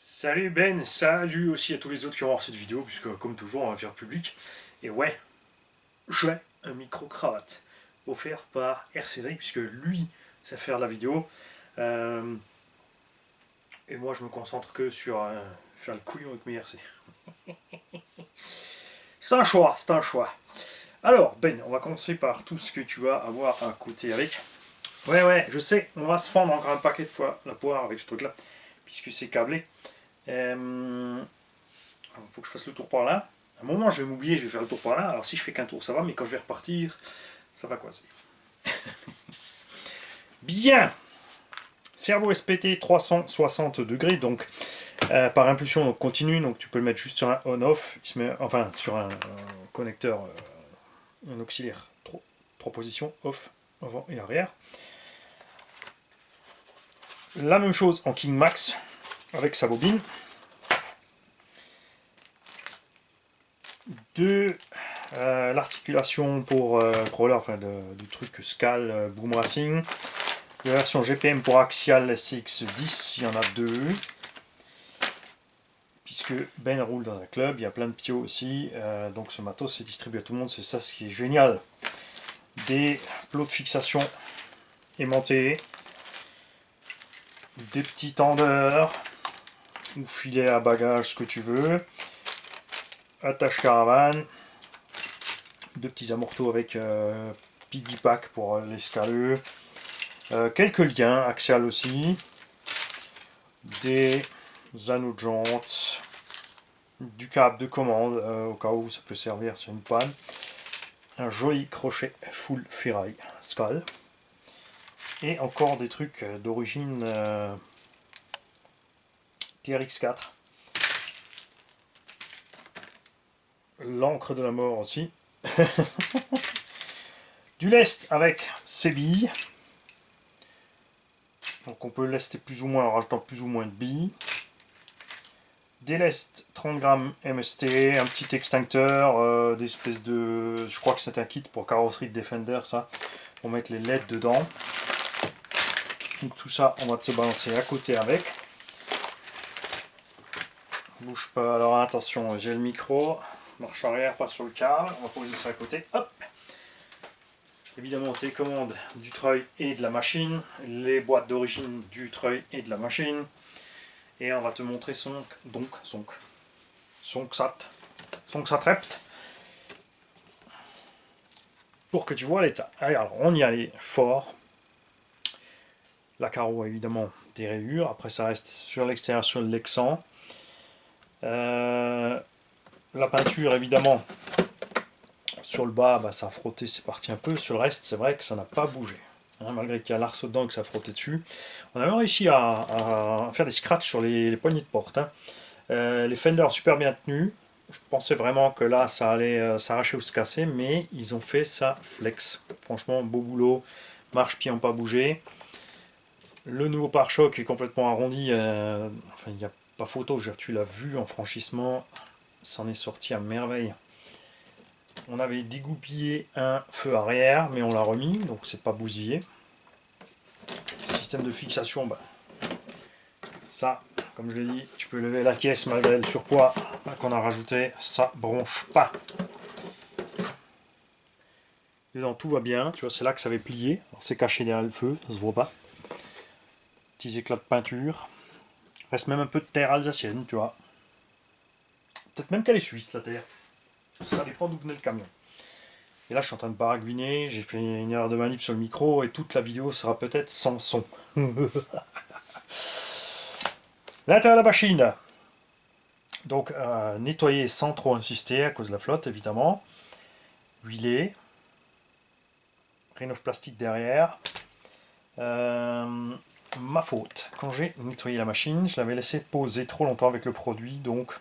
Salut Ben, salut aussi à tous les autres qui vont voir cette vidéo, puisque comme toujours on va faire public. Et ouais, j'ai un micro-cravate offert par RCD, puisque lui sait faire de la vidéo. Euh, et moi je me concentre que sur faire le couillon avec mes RC. C'est un choix, c'est un choix. Alors Ben, on va commencer par tout ce que tu vas avoir à côté avec. Ouais, je sais, on va se fendre encore un paquet de fois la poire avec ce truc-là, puisque c'est câblé. Faut que je fasse le tour par là. À un moment, je vais m'oublier, je vais faire le tour par là. Alors si je fais qu'un tour, ça va, mais quand je vais repartir, ça va coincer. Bien. Cerveau SPT 360 degrés, donc par impulsion continue, donc tu peux le mettre juste sur un on-off, il se met, enfin sur un connecteur, un auxiliaire, trois positions, off, avant et arrière. La même chose en King Max, avec sa bobine. De l'articulation pour crawler, enfin du truc Scal Boom Racing. De la version GPM pour Axial SX10, il y en a deux. Puisque Ben roule dans un club, il y a plein de pios aussi, donc ce matos c'est distribué à tout le monde, c'est ça ce qui est génial. Des plots de fixation aimantés, des petits tendeurs, ou filets à bagages, ce que tu veux, attache caravane, deux petits amortos avec piggy pack pour l'escaleux, quelques liens, axial aussi, des anneaux de jantes, du câble de commande au cas où ça peut servir sur une panne, un joli crochet full ferraille Scal, et encore des trucs d'origine TRX4, l'encre de la mort aussi, du lest avec ses billes, donc on peut lester plus ou moins en rajoutant plus ou moins de billes, des lestes 30 grammes MST, un petit extincteur, des espèces de... Je crois que c'est un kit pour carrosserie de Defender, ça, pour mettre les LED dedans. Donc tout ça, on va se balancer à côté avec. Bouge pas, alors attention, j'ai le micro, marche arrière, pas sur le câble, on va poser ça à côté, hop. Évidemment, télécommande du treuil et de la machine, les boîtes d'origine du treuil et de la machine. Et on va te montrer son XAT pour que tu vois l'état. Alors, on y allait fort. La carreau, évidemment, des rayures. Après, ça reste sur l'extérieur, sur le Lexan. La peinture, évidemment, sur le bas, bah, ça a frotté, c'est parti un peu. Sur le reste, c'est vrai que ça n'a pas bougé. Hein, malgré qu'il y a l'arceau dedans et que ça a frotté dessus. On a même réussi à faire des scratchs sur les poignées de porte. Hein. Les fenders super bien tenus. Je pensais vraiment que là, ça allait s'arracher ou se casser, mais ils ont fait ça flex. Franchement, beau boulot. Marche-pieds n'ont pas bougé. Le nouveau pare-choc est complètement arrondi. Enfin, il n'y a pas photo, tu l'as vu en franchissement. Ça en est sorti à merveille. On avait dégoupillé un feu arrière, mais on l'a remis, donc c'est pas bousillé. Système de fixation, bah, ça, comme je l'ai dit, tu peux lever la caisse malgré le surpoids qu'on a rajouté, ça bronche pas. Dedans tout va bien, tu vois, c'est là que ça avait plié. C'est caché derrière le feu, ça se voit pas. Petits éclats de peinture. Reste même un peu de terre alsacienne, tu vois. Peut-être même qu'elle est suisse, la terre. Ça dépend d'où venait le camion. Et là, je suis en train de baragouiner, j'ai fait une erreur de manip sur le micro et toute la vidéo sera peut-être sans son. L'intérieur de la machine. Donc, nettoyer sans trop insister à cause de la flotte, évidemment. Huiler. Rénov plastique derrière. Ma faute. Quand j'ai nettoyé la machine, je l'avais laissé poser trop longtemps avec le produit, donc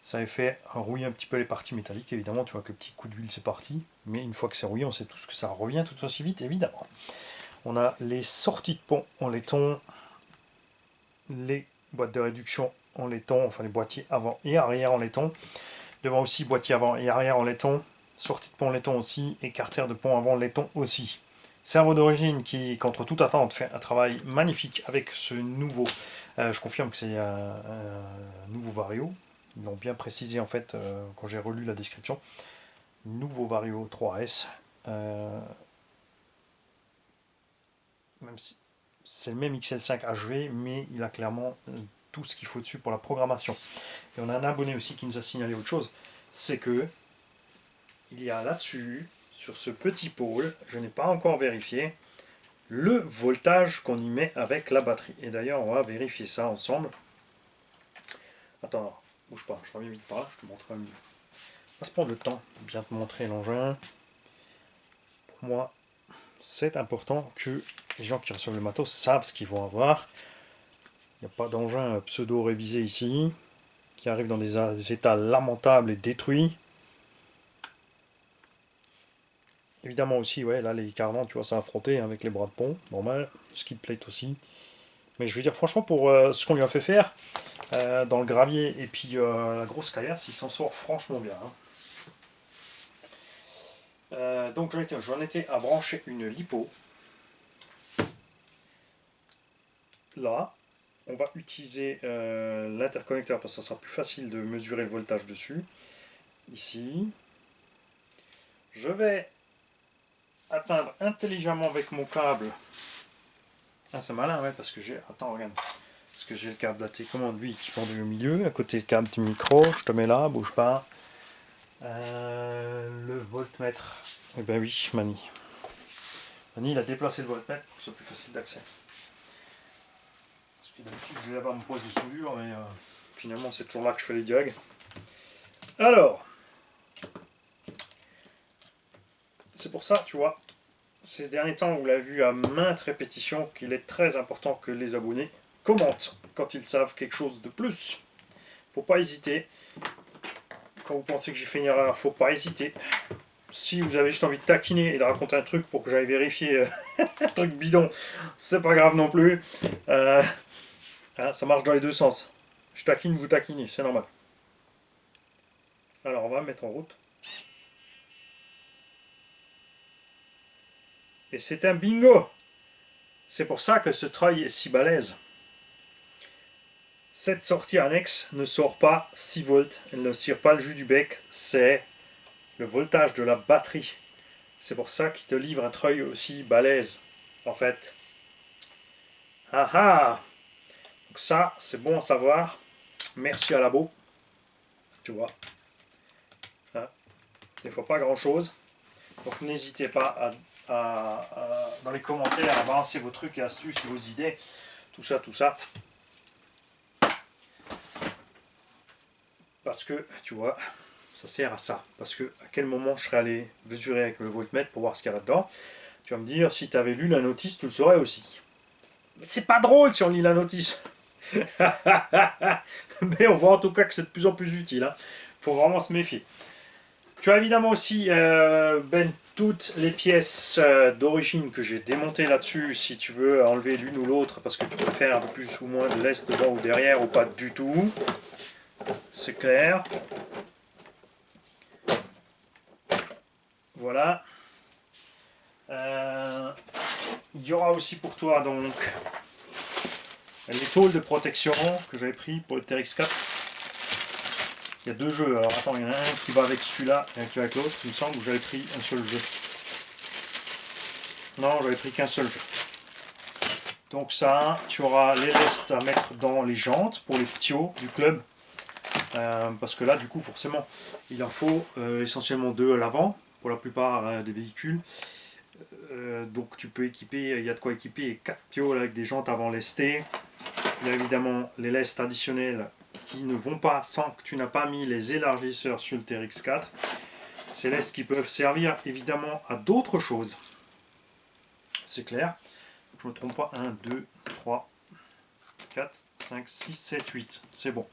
ça avait fait rouiller un petit peu les parties métalliques. Évidemment, tu vois que le petit coup d'huile c'est parti, mais une fois que c'est rouillé, on sait tous que ça revient tout aussi vite, évidemment. On a les sorties de pont en laiton, les boîtes de réduction en laiton, enfin les boîtiers avant et arrière en laiton. Devant aussi boîtier avant et arrière en laiton, sortie de pont en laiton aussi, et carter de pont avant laiton aussi. Servo d'origine qui, contre toute attente, fait un travail magnifique avec ce nouveau. Je confirme que c'est un nouveau Vario. Ils l'ont bien précisé en fait quand j'ai relu la description. Nouveau Vario 3S. Même si c'est le même XL5 HV, mais il a clairement tout ce qu'il faut dessus pour la programmation. Et on a un abonné aussi qui nous a signalé autre chose, c'est que il y a là-dessus, sur ce petit pôle, je n'ai pas encore vérifié, le voltage qu'on y met avec la batterie. Et d'ailleurs, on va vérifier ça ensemble. Attends, bouge pas, je reviens vite par là, je te montrerai mieux. On va se prendre le temps de bien te montrer l'engin. Pour moi, c'est important que les gens qui reçoivent le matos savent ce qu'ils vont avoir. Il n'y a pas d'engin pseudo-révisé ici, qui arrive dans des états lamentables et détruits. Évidemment aussi, ouais, là les carnants, tu vois, ça a frotté avec les bras de pont, normal, skid plate aussi. Mais je veux dire, franchement, pour ce qu'on lui a fait faire, dans le gravier et puis la grosse caillasse, il s'en sort franchement bien. Hein. Donc j'en étais à brancher une lipo. Là, on va utiliser l'interconnecteur parce que ça sera plus facile de mesurer le voltage dessus. Ici. Je vais atteindre intelligemment avec mon câble. Ah, c'est malin, ouais, parce que j'ai. Attends, regarde. Parce que j'ai le câble de la télécommande, lui, qui pendu au milieu. À côté, le câble du micro. Je te mets là, bouge pas. Le voltmètre. Eh ben oui, Mani. Mani, il a déplacé le voltmètre pour que ce soit plus facile d'accès. Parce que d'habitude, je vais avoir mon poste de soudure, mais finalement, c'est toujours là que je fais les diags. Alors. C'est pour ça, tu vois, ces derniers temps, vous l'avez vu à maintes répétitions, qu'il est très important que les abonnés commentent quand ils savent quelque chose de plus. Faut pas hésiter. Quand vous pensez que j'ai fait une erreur, faut pas hésiter. Si vous avez juste envie de taquiner et de raconter un truc pour que j'aille vérifier un truc bidon, c'est pas grave non plus. Hein, ça marche dans les deux sens. Je taquine, vous taquinez, c'est normal. Alors on va mettre en route. Et c'est un bingo! C'est pour ça que ce treuil est si balèze. Cette sortie annexe ne sort pas 6 volts, elle ne tire pas le jus du bec, c'est le voltage de la batterie. C'est pour ça qu'il te livre un treuil aussi balèze, en fait. Ah ah! Donc ça, c'est bon à savoir. Merci à Labo. Tu vois. Hein? Des fois pas grand chose. Donc n'hésitez pas dans les commentaires à balancer vos trucs et astuces et vos idées. Tout ça, tout ça. Parce que, tu vois, ça sert à ça. Parce que à quel moment je serais allé mesurer avec le voltmètre pour voir ce qu'il y a là-dedans. Tu vas me dire, si tu avais lu la notice, tu le saurais aussi. Mais c'est pas drôle si on lit la notice. Mais on voit en tout cas que c'est de plus en plus utile. Hein. Faut vraiment se méfier. Tu as évidemment aussi toutes les pièces d'origine que j'ai démontées là-dessus, si tu veux enlever l'une ou l'autre, parce que tu peux faire un peu plus ou moins de l'est devant ou derrière, ou pas du tout. C'est clair. Voilà. Il y aura aussi pour toi donc les tôles de protection que j'avais pris pour le TRX4. Il y a deux jeux. Alors attends, il y en a un qui va avec celui-là et un qui va avec l'autre. Il me semble que j'avais pris un seul jeu. Non, j'avais pris qu'un seul jeu. Donc ça, tu auras les lestes à mettre dans les jantes pour les ptios du club. Parce que là, du coup, forcément, il en faut essentiellement 2 à l'avant pour la plupart des véhicules. Donc tu peux équiper, il y a de quoi équiper 4 pioles avec des jantes avant lestées. Il y a évidemment les lestes additionnelles qui ne vont pas sans que tu n'as pas mis les élargisseurs sur le TRX4. Ces lestes qui peuvent servir évidemment à d'autres choses. C'est clair. Donc, je ne me trompe pas. 1, 2, 3, 4, 5, 6, 7, 8. C'est bon.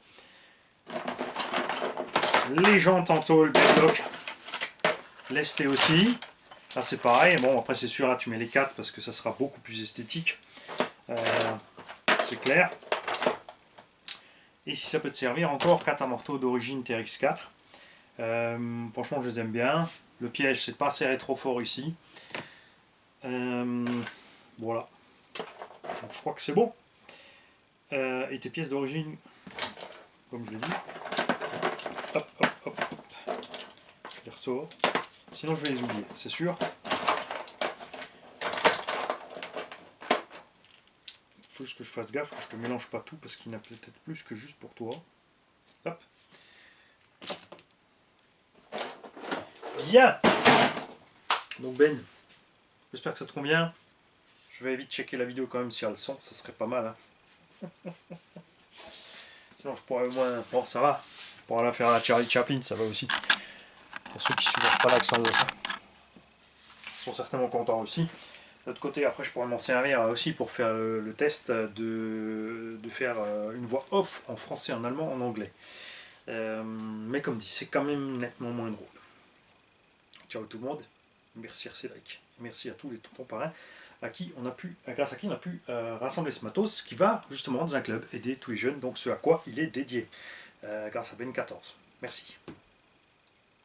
Les jantes en tôle bedlock. Lestées aussi. Là c'est pareil. Bon après c'est sûr là tu mets les 4 parce que ça sera beaucoup plus esthétique. C'est clair. Et si ça peut te servir, encore 4 amortos d'origine TRX4. Franchement je les aime bien. Le piège c'est de pas serrer trop fort ici. Voilà. Donc, je crois que c'est bon. Et tes pièces d'origine, comme je l'ai dit, hop, hop, hop, hop, je les ressors. Sinon, je vais les oublier, c'est sûr. Il faut que je fasse gaffe, que je te mélange pas tout, parce qu'il y en a peut-être plus que juste pour toi. Hop. Bien. Donc Ben, j'espère que ça te convient. Je vais vite checker la vidéo quand même si elle a le son, ça serait pas mal. Hein. Sinon je pourrais au moins... Bon ça va, je pourrais la faire à la Charlie Chaplin, ça va aussi. Pour ceux qui ne supportent pas l'accent de ça. Ils sont certainement contents aussi. De l'autre côté, après je pourrais m'en servir aussi pour faire le test de faire une voix off en français, en allemand, en anglais. Mais comme dit, c'est quand même nettement moins drôle. Ciao tout le monde, merci à Cédric, merci à tous les tontons parrains grâce à qui on a pu rassembler ce matos qui va justement dans un club aider tous les jeunes, donc ce à quoi il est dédié, grâce à Ben14. Merci.